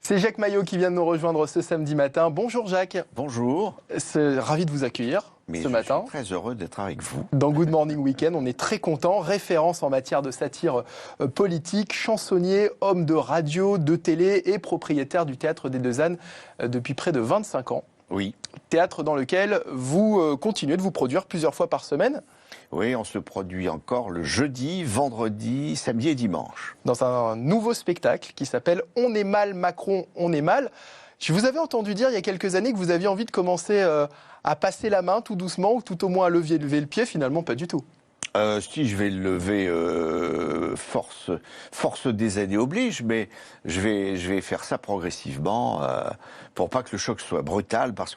C'est Jacques Maillot qui vient de nous rejoindre ce samedi matin. Bonjour Jacques. Bonjour. C'est ravi de vous accueillir ce matin. Je suis très heureux d'être avec vous. Dans Good Morning Weekend, on est très content. Référence en matière de satire politique, chansonnier, homme de radio, de télé et propriétaire du Théâtre des Deux Ânes depuis près de 25 ans. Oui. Théâtre dans lequel vous continuez de vous produire plusieurs fois par semaine. Oui, on se produit encore le jeudi, vendredi, samedi et dimanche. Dans un nouveau spectacle qui s'appelle « On est mal, Macron, on est mal ». Je vous avais entendu dire il y a quelques années que vous aviez envie de commencer à passer la main tout doucement ou tout au moins à lever le pied. Finalement, pas du tout. Si, je vais le lever, force des années oblige, mais je vais faire ça progressivement pour pas que le choc soit brutal, parce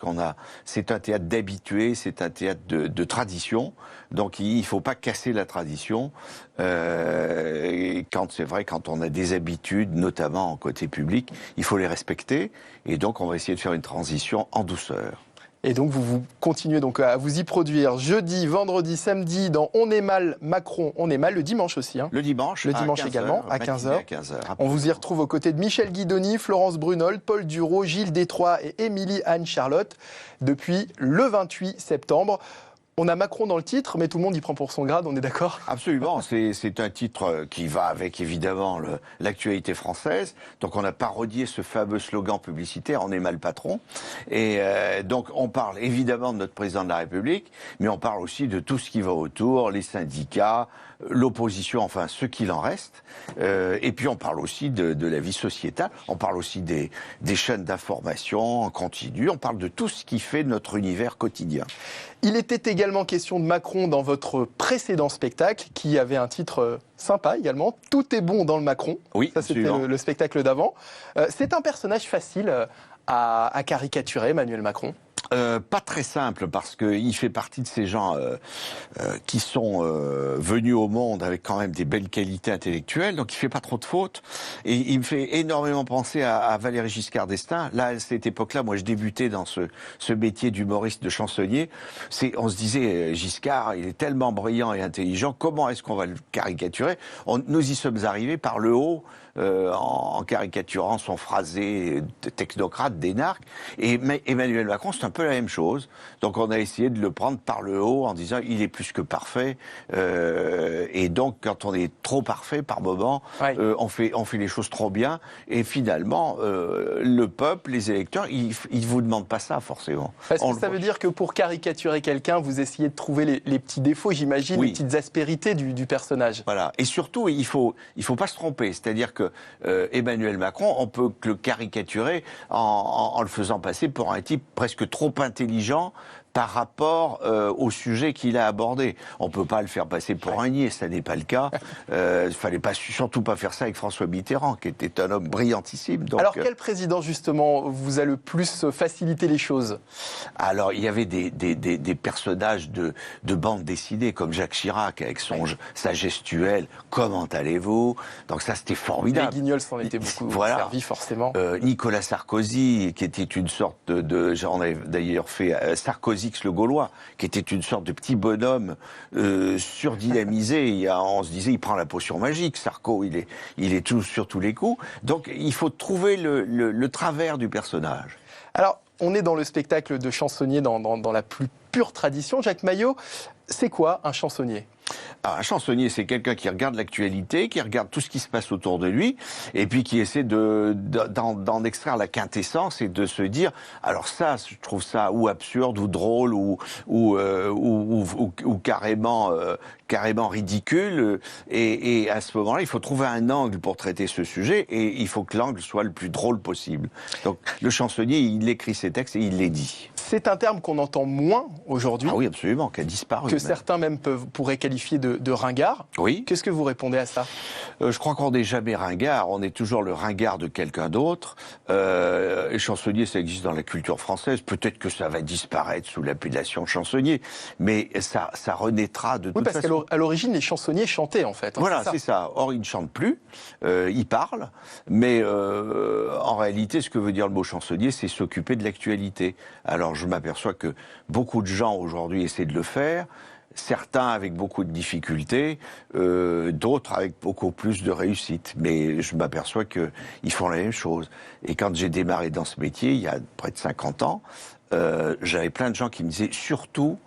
c'est un théâtre d'habitués, c'est un théâtre de tradition, donc il faut pas casser la tradition. Et c'est vrai, quand on a des habitudes, notamment en côté public, il faut les respecter, et donc on va essayer de faire une transition en douceur. Et donc vous continuez donc à vous y produire jeudi, vendredi, samedi dans On est mal, Macron, on est mal, le dimanche aussi. Le dimanche également, à 15h. On vous y retrouve retrouve aux côtés de Michel Guidoni, Florence Brunold, Paul Duro, Gilles Détroit et Émilie Anne-Charlotte depuis le 28 septembre. On a Macron dans le titre, mais tout le monde y prend pour son grade, on est d'accord ? Absolument, c'est un titre qui va avec évidemment l'actualité française. Donc on a parodié ce fameux slogan publicitaire « On est mal patron ». Et donc on parle évidemment de notre président de la République, mais on parle aussi de tout ce qui va autour, les syndicats, l'opposition, enfin ce qu'il en reste. Et puis on parle aussi de la vie sociétale, on parle aussi des chaînes d'information en continu, on parle de tout ce qui fait notre univers quotidien. Il était également question de Macron dans votre précédent spectacle, qui avait un titre sympa également, « Tout est bon dans le Macron ». Oui, ça c'était le spectacle d'avant. C'est un personnage facile à caricaturer, Emmanuel Macron ? Pas très simple, parce qu'il fait partie de ces gens qui sont venus au monde avec quand même des belles qualités intellectuelles, donc il fait pas trop de fautes. Et il me fait énormément penser à Valéry Giscard d'Estaing. Là, à cette époque-là, moi je débutais dans ce métier d'humoriste, de chansonnier. On se disait, Giscard, il est tellement brillant et intelligent, comment est-ce qu'on va le caricaturer ? Nous y sommes arrivés par le haut, en caricaturant son phrasé de technocrate, d'énarque. Et Emmanuel Macron, c'est un peu la même chose. Donc on a essayé de le prendre par le haut en disant il est plus que parfait. Et donc quand on est trop parfait par moment, ouais. on fait les choses trop bien. Et finalement, le peuple, les électeurs, ils vous demandent pas ça forcément. Parce que ça veut dire que pour caricaturer quelqu'un, vous essayez de trouver les petits défauts, j'imagine, oui. Les petites aspérités du personnage. Voilà. Et surtout, il faut pas se tromper. C'est-à-dire que Emmanuel Macron, on peut le caricaturer en le faisant passer pour un type presque trop intelligent par rapport au sujet qu'il a abordé. On peut pas le faire passer pour un niais, ça n'est pas le cas. Fallait surtout pas faire ça avec François Mitterrand, qui était un homme brillantissime. Donc, alors quel président justement vous a le plus facilité les choses ? Alors il y avait des personnages de bande dessinée comme Jacques Chirac avec sa gestuelle. Comment allez-vous ? Donc ça c'était formidable. Les Guignols s'en étaient beaucoup servis forcément. Nicolas Sarkozy, qui était une sorte on avait d'ailleurs fait Sarkozy le Gaulois, qui était une sorte de petit bonhomme surdynamisé. On se disait, il prend la potion magique. Sarko, il est tout sur tous les coups. Donc, il faut trouver le travers du personnage. Alors, on est dans le spectacle de chansonnier dans la plus pure tradition. Jacques Maillot, c'est quoi un chansonnier ? Un chansonnier, c'est quelqu'un qui regarde l'actualité, qui regarde tout ce qui se passe autour de lui, et puis qui essaie d'en extraire la quintessence et de se dire, alors ça, je trouve ça ou absurde, ou drôle, ou carrément ridicule. Et à ce moment-là, il faut trouver un angle pour traiter ce sujet, et il faut que l'angle soit le plus drôle possible. Donc le chansonnier, il écrit ses textes et il les dit. C'est un terme qu'on entend moins aujourd'hui. Ah oui, absolument, qui a disparu. Que certains même pourraient qualifier de ringard. Oui. Qu'est-ce que vous répondez à ça ? Je crois qu'on n'est jamais ringard, on est toujours le ringard de quelqu'un d'autre. Et chansonnier, ça existe dans la culture française. Peut-être que ça va disparaître sous l'appellation chansonnier, mais ça renaîtra de toute façon. Oui, parce qu'à l'origine, les chansonniers chantaient en fait. Voilà, c'est ça. Or, ils ne chantent plus, ils parlent, mais en réalité, ce que veut dire le mot chansonnier, c'est s'occuper de l'actualité. Alors, je m'aperçois que beaucoup de gens aujourd'hui essaient de le faire. Certains avec beaucoup de difficultés, d'autres avec beaucoup plus de réussite. Mais je m'aperçois qu'ils font la même chose. Et quand j'ai démarré dans ce métier, il y a près de 50 ans, j'avais plein de gens qui me disaient, surtout,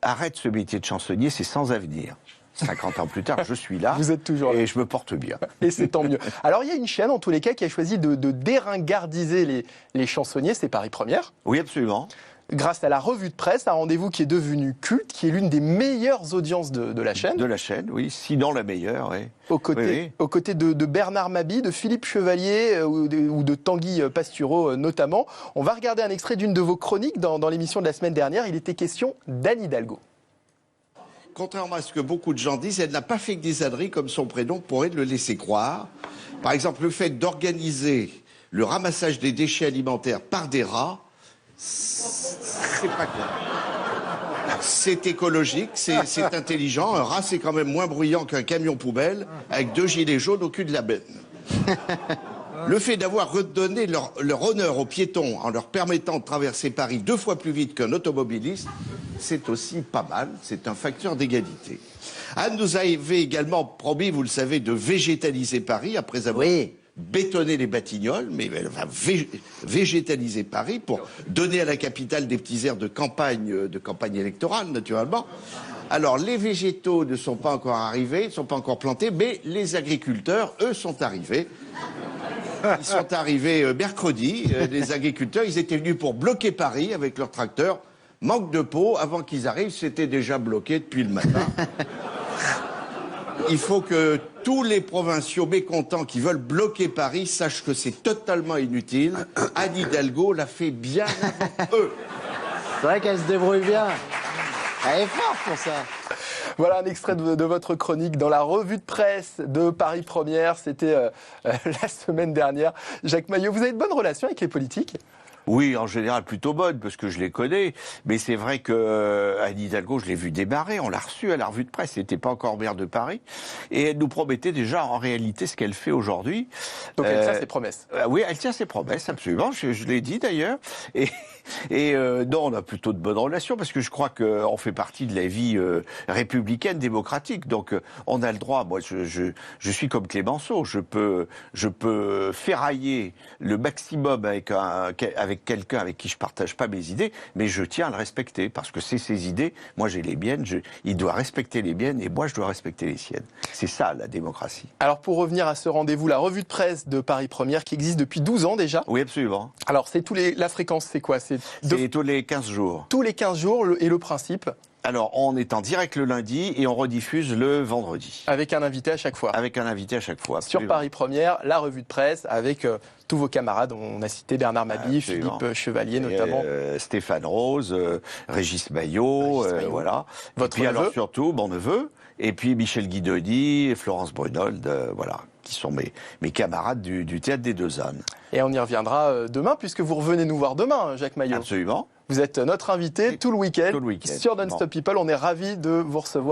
arrête ce métier de chansonnier, c'est sans avenir. 50 ans plus tard, je suis là. Vous êtes toujours là. Et je me porte bien. Et c'est tant mieux. Alors, il y a une chaîne, en tous les cas, qui a choisi de déringardiser les chansonniers, c'est Paris Première. Oui, absolument. Grâce à la revue de presse, un rendez-vous qui est devenu culte, qui est l'une des meilleures audiences de la chaîne. De la chaîne, oui. Sinon la meilleure, oui. Aux côtés de Bernard Mabie, de Philippe Chevalier ou de Tanguy Pastureau notamment. On va regarder un extrait d'une de vos chroniques dans l'émission de la semaine dernière. Il était question d'Anne Hidalgo. Contrairement à ce que beaucoup de gens disent, elle n'a pas fait que des âneries comme son prénom pourrait le laisser croire. Par exemple, le fait d'organiser le ramassage des déchets alimentaires par des rats, c'est pas clair. C'est écologique, c'est intelligent. Un rat, c'est quand même moins bruyant qu'un camion poubelle avec 2 gilets jaunes au cul de la benne. Le fait d'avoir redonné leur honneur aux piétons en leur permettant de traverser Paris 2 fois plus vite qu'un automobiliste, c'est aussi pas mal, c'est un facteur d'égalité. Anne nous avait également promis, vous le savez, de végétaliser Paris après avoir bétonné les Batignolles, mais elle va végétaliser Paris pour donner à la capitale des petits airs de campagne électorale, naturellement. Alors, les végétaux ne sont pas encore arrivés, ne sont pas encore plantés, mais les agriculteurs, eux, sont arrivés. Ils sont arrivés mercredi, les agriculteurs, ils étaient venus pour bloquer Paris avec leurs tracteurs. Manque de peau, avant qu'ils arrivent, c'était déjà bloqué depuis le matin. Il faut que tous les provinciaux mécontents qui veulent bloquer Paris sachent que c'est totalement inutile. Anne Hidalgo l'a fait bien avant eux. C'est vrai qu'elle se débrouille bien. Elle est forte pour ça. Voilà un extrait de votre chronique dans la revue de presse de Paris Première. C'était la semaine dernière. Jacques Maillot, vous avez de bonnes relations avec les politiques ? Oui, en général plutôt bonne, parce que je les connais. Mais c'est vrai que Anne Hidalgo, je l'ai vue démarrer. On l'a reçue à la revue de presse. Elle n'était pas encore maire de Paris. Et elle nous promettait déjà, en réalité, ce qu'elle fait aujourd'hui. Donc elle tient ses promesses. Oui, elle tient ses promesses, absolument. Je l'ai dit d'ailleurs. Et non, on a plutôt de bonnes relations, parce que je crois qu'on fait partie de la vie républicaine, démocratique. Donc on a le droit. Moi, je suis comme Clémenceau. Je peux ferrailler le maximum avec quelqu'un avec qui je partage pas mes idées, mais je tiens à le respecter, parce que c'est ses idées, moi j'ai les miennes, il doit respecter les miennes, et moi je dois respecter les siennes. C'est ça, la démocratie. Alors pour revenir à ce rendez-vous, la revue de presse de Paris Première, qui existe depuis 12 ans déjà. Oui, absolument. Alors la fréquence, c'est quoi? C'est tous les 15 jours. Tous les 15 jours, et le principe? Alors, on est en direct le lundi et on rediffuse le vendredi. Avec un invité à chaque fois. Avec un invité à chaque fois. Sur Paris Première, la revue de presse avec tous vos camarades. On a cité Bernard Mabie, Philippe Chevalier notamment. Stéphane Rose, Régis Maillot, voilà. Votre neveu. Alors surtout, mon neveu. Et puis Michel Guidoni et Florence Brunold, voilà, qui sont mes camarades du Théâtre des Deux Ânes. Et on y reviendra demain, puisque vous revenez nous voir demain, Jacques Maillot. Absolument. Vous êtes notre invité tout le week-end. Sur Non-Stop People. On est ravis de vous recevoir.